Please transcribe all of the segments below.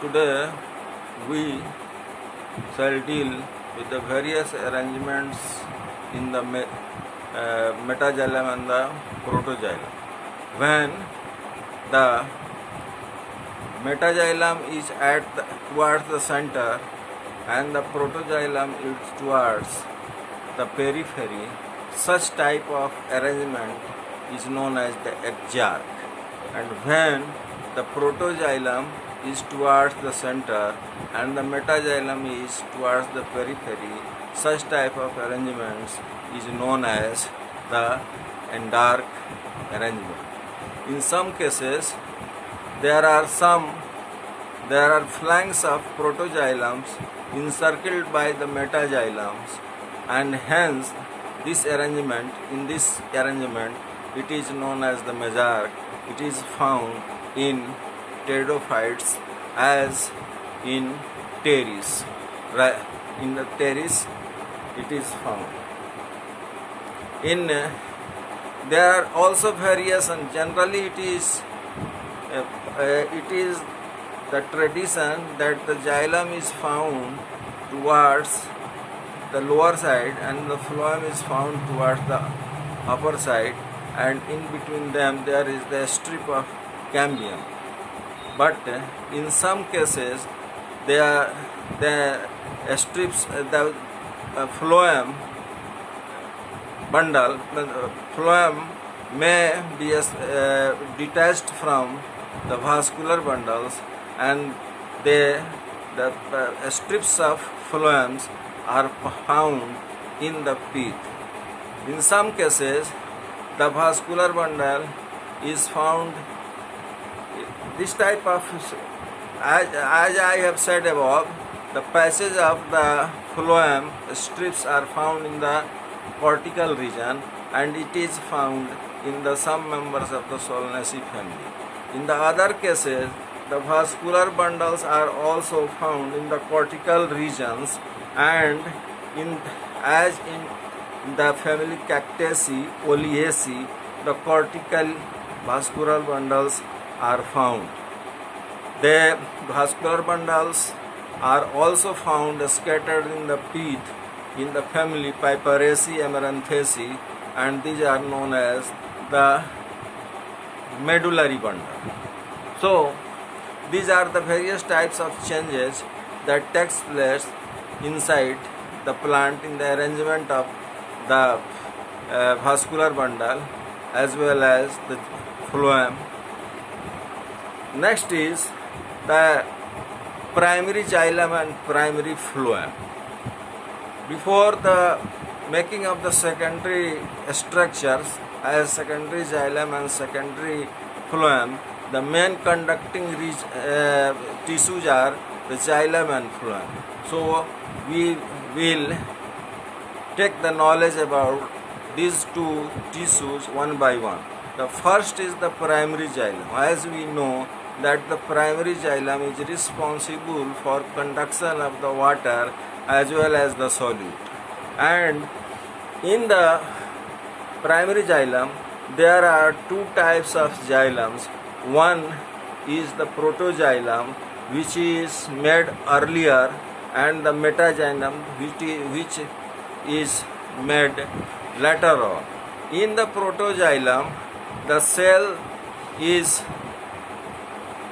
Today we shall deal with the various arrangements in the metaxylem and the protoxylem. When the metaxylem is towards the center and the protoxylem is towards the periphery, such type of arrangement is known as the exarch. And when the protoxylem is towards the center and the metaxylem is towards the periphery, such type of arrangements is known as the endarch arrangement. In some cases, there are flanks of protoxylems encircled by the metaxylems, and hence in this arrangement it is known as the mesarch. It is found in pteridophytes as in pteris. In the pteris it is found. There are also variations. Generally it is the tradition that the xylem is found towards the lower side and the phloem is found towards the upper side, and in between them there is the strip of cambium. But in some cases the phloem bundle, phloem may be detached from the vascular bundles, and the strips of phloems are found in the pith. In some cases, the vascular bundle is found. This type of, as I have said above, the passage of the phloem strips are found in the cortical region, and it is found in some members of the Solanaceae family. In the other cases, the vascular bundles are also found in the cortical regions, and as in the family Cactaceae, Oleaceae, the cortical vascular bundles are found. The vascular bundles are also found scattered in the pith in the family Piperaceae, Amaranthaceae, and these are known as the medullary bundle. So these are the various types of changes that takes place inside the plant in the arrangement of the vascular bundle as well as the phloem. Next is the primary xylem and primary phloem. Before the making of the secondary structures as secondary xylem and secondary phloem, the main conducting tissues are the xylem and phloem. So we will take the knowledge about these two tissues one by one. The first is the primary xylem. As we know that the primary xylem is responsible for conduction of the water as well as the solute. And in the primary xylem, there are two types of xylems. One is the protoxylem, which is made earlier, and the metaxylem, which is made later on. In the protoxylem, the cell is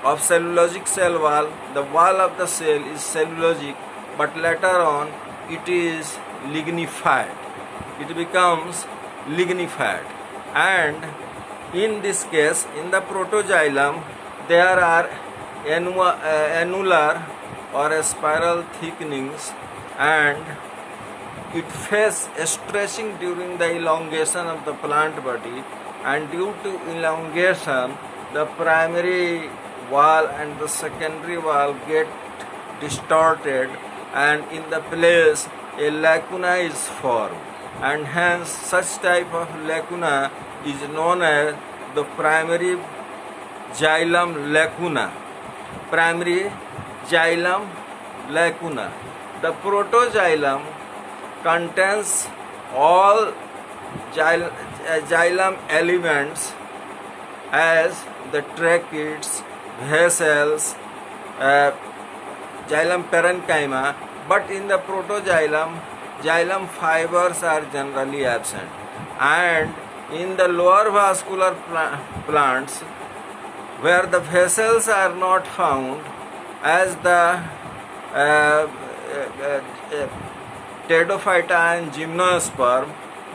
of cellulosic cell wall. The wall of the cell is cellulosic, but later on it is lignified. It becomes lignified, and in this case, in the protoxylem, there are annular or spiral thickenings, and it faces stretching during the elongation of the plant body, and due to elongation, the primary wall and the secondary wall get distorted, and in the place a lacuna is formed, and hence such type of lacuna is known as the primary xylem lacuna. Primary xylem lacuna. The protoxylem contains all xylem elements as the tracheids, vessels, xylem parenchyma, but in the protoxylem, xylem fibers are generally absent. And in the lower vascular plants, where the vessels are not found, as the Pteridophyta and Gymnosperm,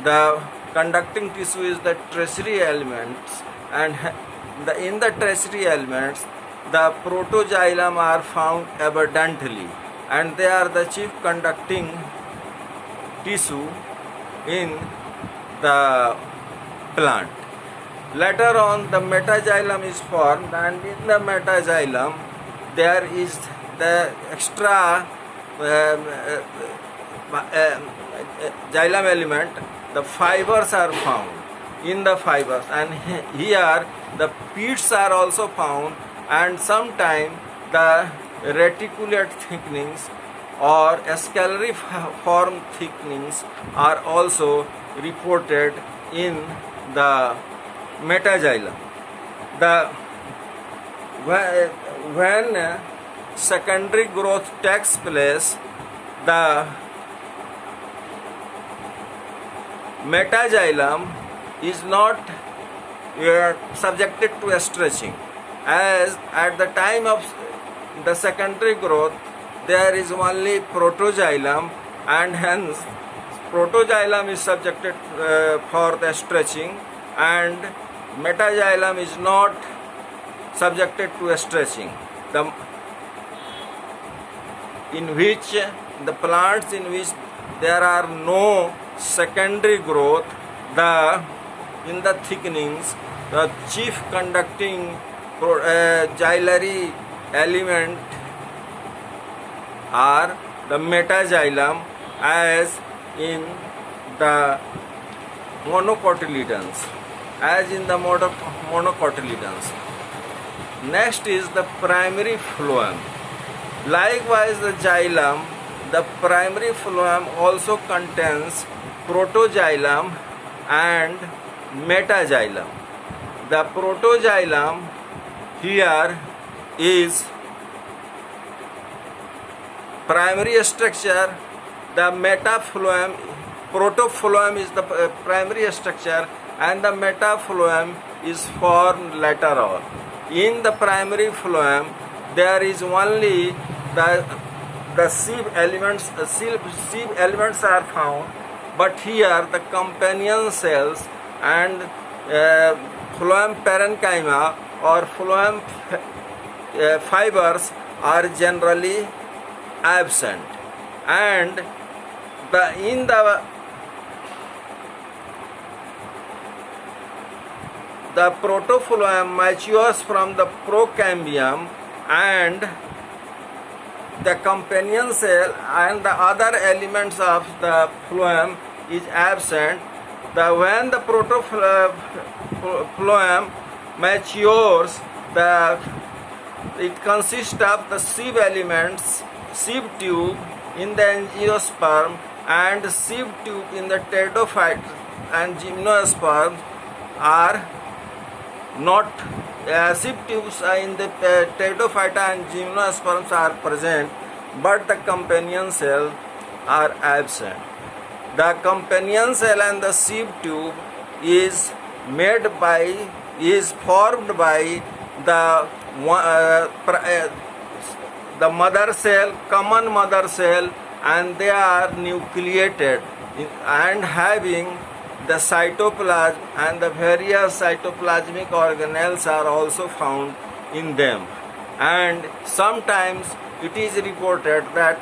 the conducting tissue is the tertiary elements, and in the tertiary elements, the protoxylem are found abundantly, and they are the chief conducting tissue in the plant. Later on, the metaxylem is formed, and in the metaxylem, there is the extra xylem element. The fibers are found in the fibers, and here the pits are also found, and sometimes the reticulate thickenings or scalariform thickenings are also reported in the metaxylem. When secondary growth takes place, the metaxylem is not subjected to stretching, as at the time of the secondary growth there is only protoxylem, and hence protoxylem is subjected for the stretching, and metaxylem is not subjected to stretching. The plants in which there are no secondary growth, in the thickenings, the chief conducting xylary element are the metaxylem, as in the monocotyledons. Next is the primary phloem. Likewise, the xylem, the primary phloem also contains protoxylem and metaxylem. The protoxylem here is primary structure, the protophlloem is the primary structure, and the metaphlloem is formed later on. In the primary phloem, there is only the sieve elements. Sieve elements are found, but here the companion cells and phloem parenchyma or phloem fibers are generally absent, and the protophlloem matures from the procambium, and the companion cell and the other elements of the phloem is absent. When the protophlloem matures, it consists of the sieve elements, sieve tube in the angiosperm, and sieve tube in the pteridophyte and gymnosperm are not. Sieve tubes in the pteridophyta and gymnosperms are present, but the companion cells are absent. The companion cell and the sieve tube is formed by the mother cell, common mother cell, and they are nucleated and having the cytoplasm, and the various cytoplasmic organelles are also found in them. And sometimes it is reported that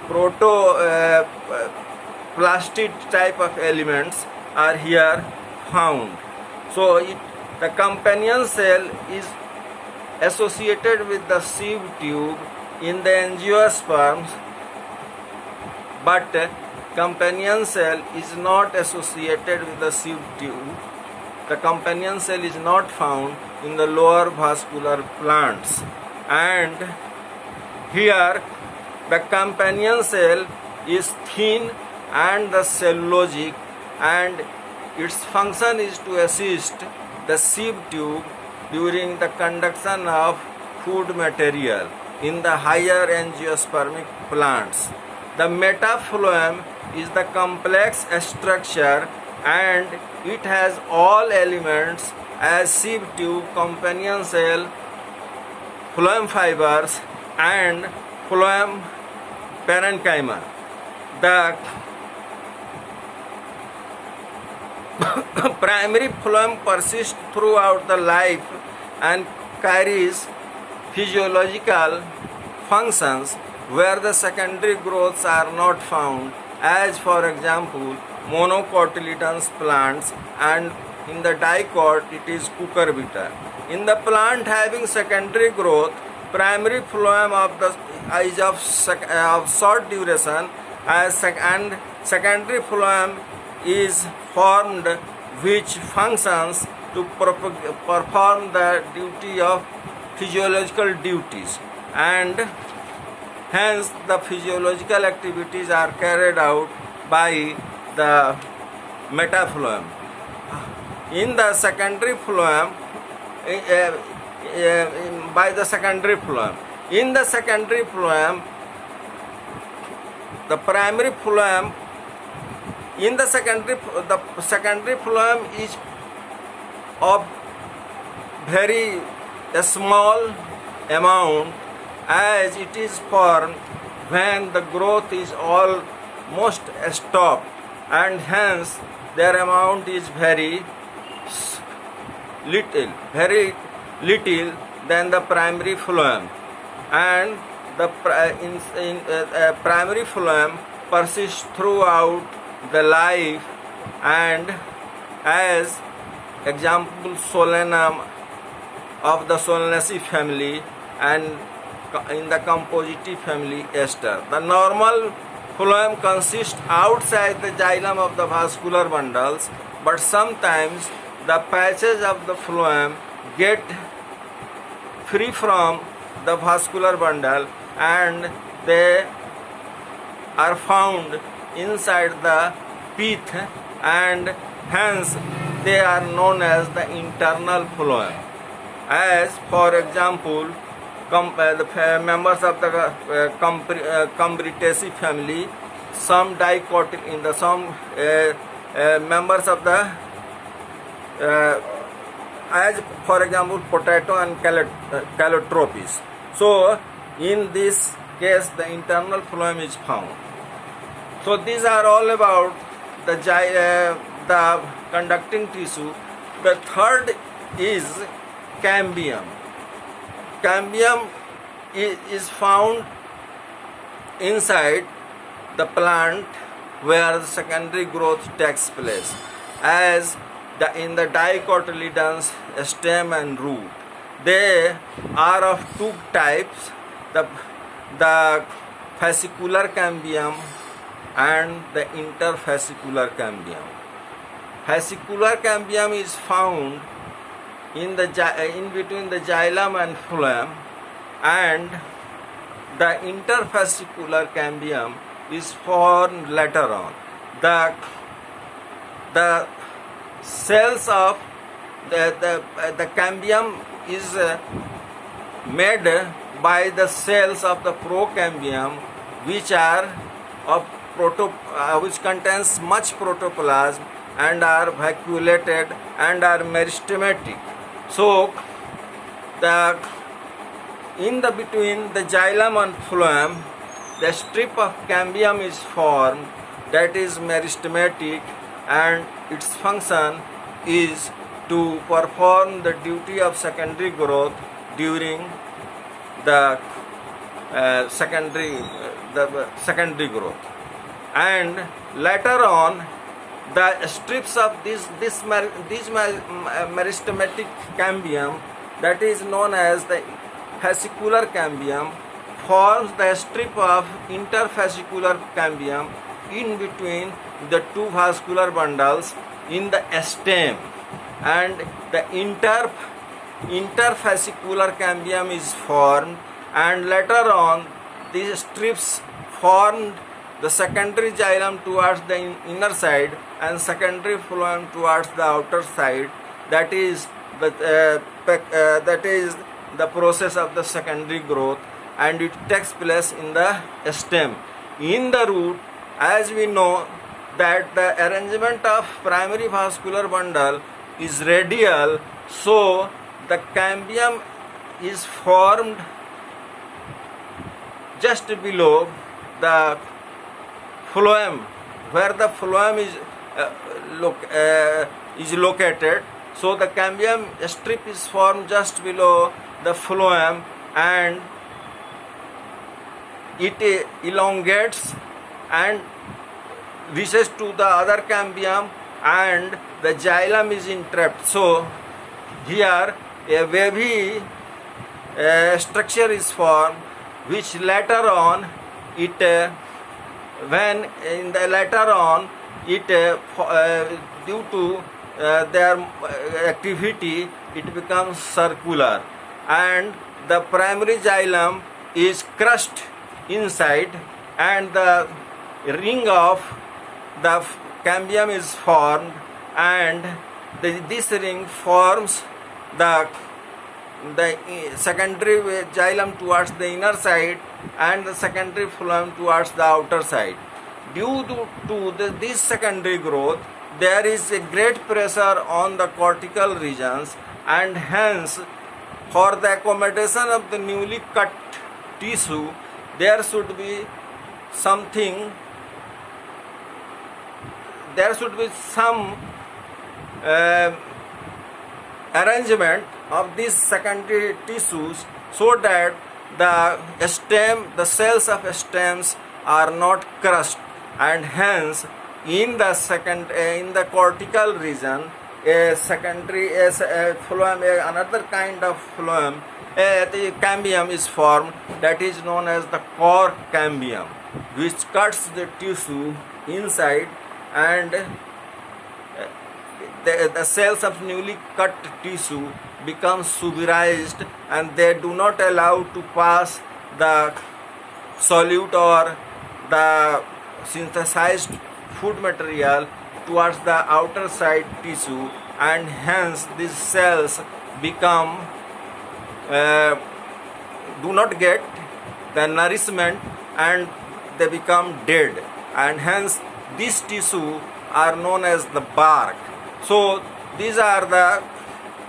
protoplastid type of elements are here found. So the companion cell is associated with the sieve tube in the angiosperms, but companion cell is not associated with the sieve tube. The companion cell is not found in the lower vascular plants, and here the companion cell is thin and the cellulosic, and its function is to assist the sieve tube during the conduction of food material. in the higher angiospermic plants. The metaphloem is the complex structure and it has all elements as sieve tube, companion cell, phloem fibers and phloem parenchyma. The primary phloem persists throughout the life and carries physiological functions where the secondary growths are not found, as for example monocotyledons plants, and in the dicot it is cucurbita. In the plant having secondary growth, primary phloem of the is of short duration and secondary phloem is formed which functions to perform the duty of physiological duties, and hence the physiological activities are carried out by the metaphloem. In the secondary phloem, by the secondary phloem. In the secondary phloem, the primary phloem, in the secondary phloem is of very small amount, as it is formed when the growth is almost stopped, and hence their amount is very little than the primary phloem, and the primary phloem persists throughout the life, and as example solanum of the Solanaceae family and in the Compositae family ester. The normal phloem consists outside the xylem of the vascular bundles, but sometimes the patches of the phloem get free from the vascular bundle and they are found inside the pith, and hence they are known as the internal phloem. As for example, the members of the Combretaceae family, some members of the as for example potato and calotropis. So in this case the internal phloem is found. So these are all about the conducting tissue. The third is cambium. Cambium is found inside the plant where the secondary growth takes place, as in the dicotyledons, stem and root. They are of two types, the fascicular cambium and the interfascicular cambium. Fascicular cambium is found in between the xylem and phloem, and the interfascicular cambium is formed later on. The cells of the cambium is made by the cells of the procambium, which are of which contains much protoplasm and are vacuolated and are meristematic. So between the xylem and phloem, the strip of cambium is formed that is meristematic, and its function is to perform the duty of secondary growth during the secondary growth. And later on, the strips of this meristematic cambium, that is known as the fascicular cambium, forms the strip of interfascicular cambium in between the two vascular bundles in the stem, and the interfascicular cambium is formed, and later on these strips formed the secondary xylem towards the inner side and secondary phloem towards the outer side. That is the process of the secondary growth, and it takes place in the stem. In the root, as we know that the arrangement of primary vascular bundle is radial, so the cambium is formed just below the phloem, where the phloem is located. So the cambium strip is formed just below the phloem, and it elongates and reaches to the other cambium, and the xylem is entrapped. So here a wavy structure is formed, which later on it when in the later on it due to their activity, it becomes circular, and the primary xylem is crushed inside, and the ring of the cambium is formed, and this ring forms the secondary xylem towards the inner side and the secondary phloem towards the outer side. Due to this secondary growth, there is a great pressure on the cortical regions, and hence for the accommodation of the newly cut tissue, there should be some arrangement of these secondary tissues, so that the cells of stems are not crushed, and hence in the cortical region a secondary phloem, another kind of phloem, the cambium is formed, that is known as the core cambium, which cuts the tissue inside, and the cells of newly cut tissue become suberized, and they do not allow to pass the solute or the synthesized food material towards the outer side tissue, and hence these cells become do not get the nourishment, and they become dead, and hence these tissue are known as the bark. So these are the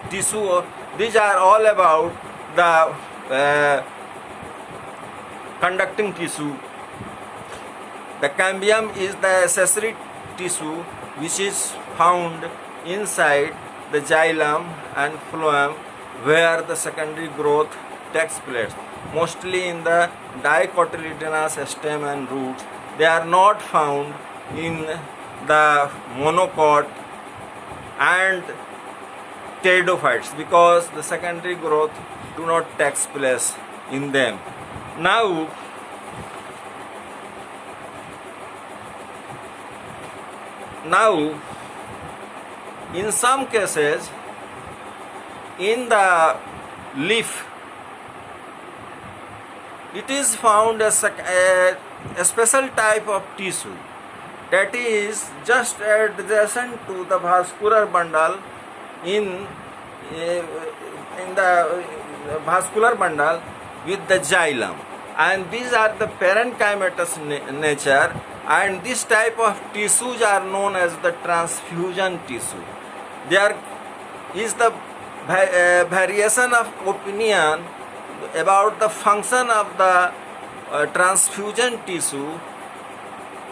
tissue, these are all about the conducting tissue. The cambium is the accessory tissue which is found inside the xylem and phloem, where the secondary growth takes place, mostly in the dicotyledonous stem and roots. They are not found in the monocot and pteridophytes, because the secondary growth do not takes place in them. Now in some cases, in the leaf, it is found as a special type of tissue that is just adjacent to the vascular bundle in the vascular bundle with the xylem, and these are the parenchymatous nature, and this type of tissues are known as the transfusion tissue. There is the variation of opinion about the function of the transfusion tissue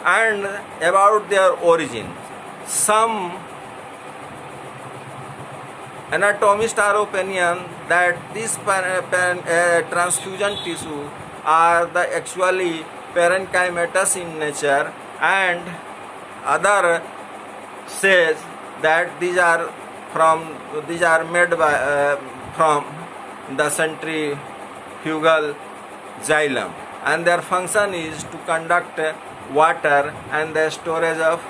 and about their origin. Some anatomists are opinion that these transfusion tissue are the actually parenchymatous in nature, and other says that these are made by from the centrifugal xylem, and their function is to conduct water and the storage of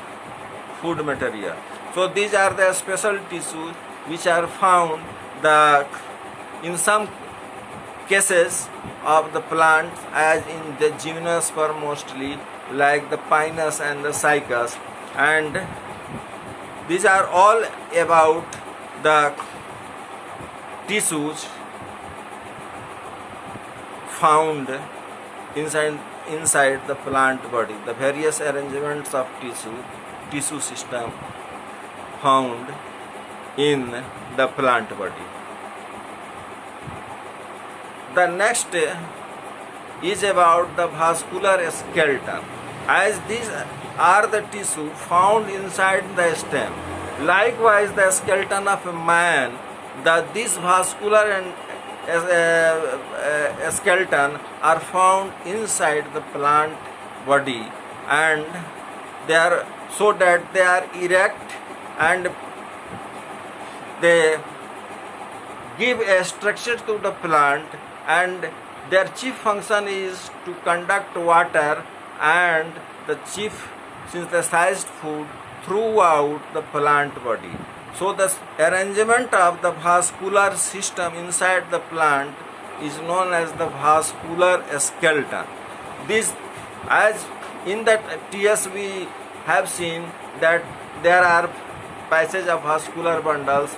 food material. So these are the special tissues which are found in some cases of the plants, as in the gymnosperm mostly, like the pinus and the cycas, and these are all about the tissues found inside the plant body. The various arrangements of tissue system found in the plant body. The next is about the vascular skeleton. As these are the tissue found inside the stem. Likewise, the skeleton of a man, this vascular and skeleton are found inside the plant body, and they are so that they are erect and they give a structure to the plant, and their chief function is to conduct water and the chief synthesized food throughout the plant body. So the arrangement of the vascular system inside the plant is known as the vascular skeleton. This, as in that TS we have seen that there are passage of vascular bundles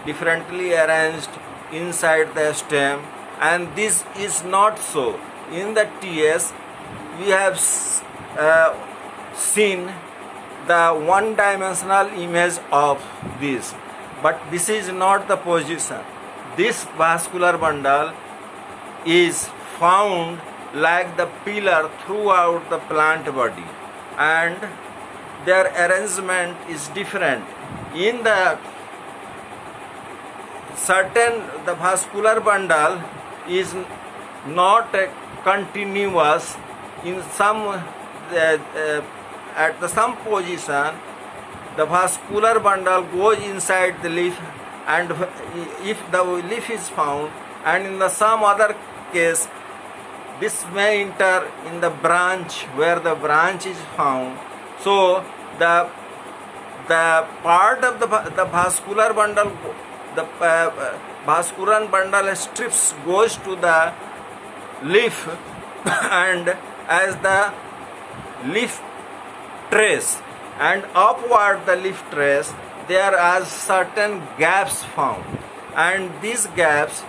differently arranged inside the stem, and this is not so. In the TS we have seen the one-dimensional image of this, but this is not the position. This vascular bundle is found like the pillar throughout the plant body, and their arrangement is different. In the the vascular bundle is not continuous. In some at some position, the vascular bundle goes inside the leaf, and if the leaf is found, and in the some other case, this may enter in the branch where the branch is found. So the part of the vascular bundle, the vascular bundle strips goes to the leaf, and as the leaf trace and upward the leaf trace, there are certain gaps found, and these gaps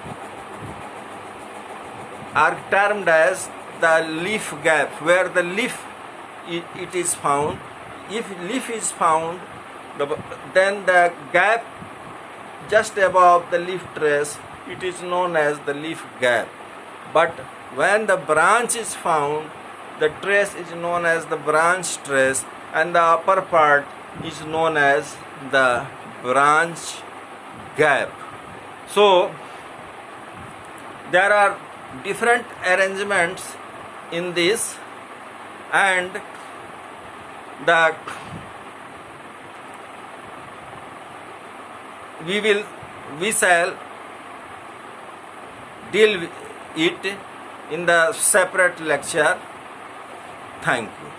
are termed as the leaf gap, where the leaf it is found. If leaf is found, then the gap just above the leaf trace, it is known as the leaf gap. But when the branch is found, the trace is known as the branch trace, and the upper part is known as the branch gap. So there are different arrangements in this, and we shall deal with it in the separate lecture. Thank you.